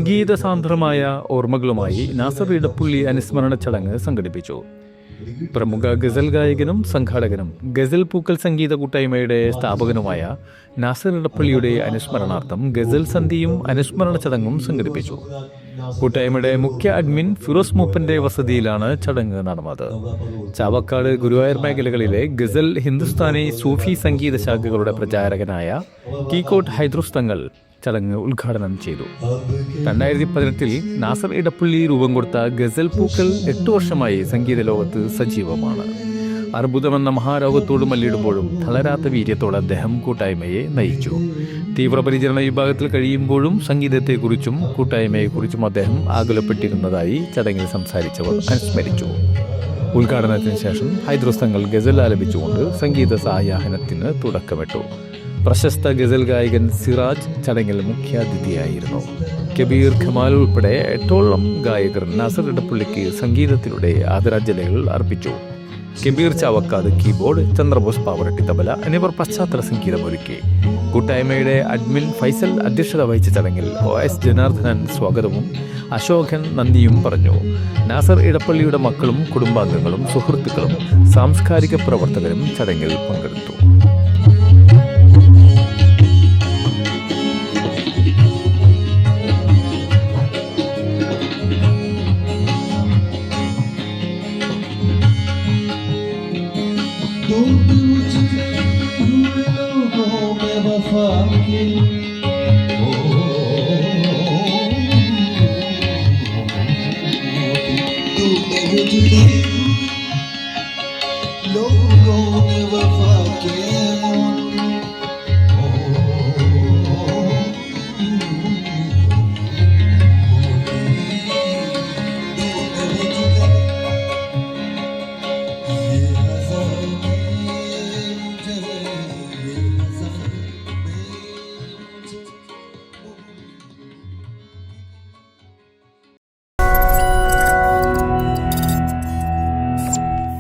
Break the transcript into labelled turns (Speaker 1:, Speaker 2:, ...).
Speaker 1: സംഗീതസാന്ദ്രമായ ഓർമ്മകളുമായി നാസർ ഇടപ്പള്ളി അനുസ്മരണ ചടങ്ങ് സംഘടിപ്പിച്ചു. പ്രമുഖ ഗസൽ ഗായകനും സംഘാടകനും ഗസൽ പൂക്കൽ സംഗീത കൂട്ടായ്മയുടെ സ്ഥാപകനുമായ നാസർ ഇടപ്പള്ളിയുടെ അനുസ്മരണാർത്ഥം ഗസൽ സന്ധ്യയും അനുസ്മരണ ചടങ്ങും സംഘടിപ്പിച്ചു. കൂട്ടായ്മയുടെ മുഖ്യ അഡ്മിൻ ഫിറോസ് മൂപ്പന്റെ വസതിയിലാണ് ചടങ്ങ് നടന്നത്. ചാവക്കാട്, ഗുരുവായൂർ മേഖലകളിലെ ഗസൽ, ഹിന്ദുസ്ഥാനി, സൂഫി സംഗീത ശാഖകളുടെ പ്രചാരകനായ കീക്കോട്ട് ഹൈദ്രൂസ് തങ്ങൾ ചടങ്ങ് ഉദ്ഘാടനം ചെയ്തു. 2018 നാസർ ഇടപ്പള്ളി രൂപം കൊടുത്ത ഗസൽ പൂക്കൽ 8 വർഷമായി സംഗീത ലോകത്ത് സജീവമാണ്. അർബുദമെന്ന മഹാരോഗത്തോട് മല്ലിടുമ്പോഴും തളരാത്ത വീര്യത്തോടെ അദ്ദേഹം കൂട്ടായ്മയെ നയിച്ചു. തീവ്രപരിചരണ വിഭാഗത്തിൽ കഴിയുമ്പോഴും സംഗീതത്തെക്കുറിച്ചും കൂട്ടായ്മയെക്കുറിച്ചും അദ്ദേഹം ആകുലപ്പെട്ടിരുന്നതായി ചടങ്ങിൽ സംസാരിച്ചവർ അനുസ്മരിച്ചു. ഉദ്ഘാടനത്തിന് ശേഷം ഹൈദ്രൂസ് തങ്ങൾ ഗസൽ ആലപിച്ചുകൊണ്ട് സംഗീത സായാഹ്നത്തിന് തുടക്കമിട്ടു. പ്രശസ്ത ഗസൽ ഗായകൻ സിറാജ് ചടങ്ങിൽ മുഖ്യാതിഥിയായിരുന്നു. കബീർ, ഖമാൽ ഉൾപ്പെടെ 8ഓളം ഗായകർ നാസർ ഇടപ്പള്ളിക്ക് സംഗീതത്തിലൂടെ ആദരാഞ്ജലികൾ അർപ്പിച്ചു. കബീർ ചാവക്കാട് കീബോർഡ്, ചന്ദ്രബോസ് പാവറട്ടി തബല എന്നിവർ പശ്ചാത്തല സംഗീതമൊരുക്കി. കൂട്ടായ്മയുടെ അഡ്മിൻ ഫൈസൽ അധ്യക്ഷത വഹിച്ച ചടങ്ങിൽ OS ജനാർദ്ദനൻ സ്വാഗതവും അശോകൻ നന്ദിയും പറഞ്ഞു. നാസർ ഇടപ്പള്ളിയുടെ മക്കളും കുടുംബാംഗങ്ങളും സുഹൃത്തുക്കളും സാംസ്കാരിക പ്രവർത്തകരും ചടങ്ങിൽ പങ്കെടുത്തു.
Speaker 2: Don't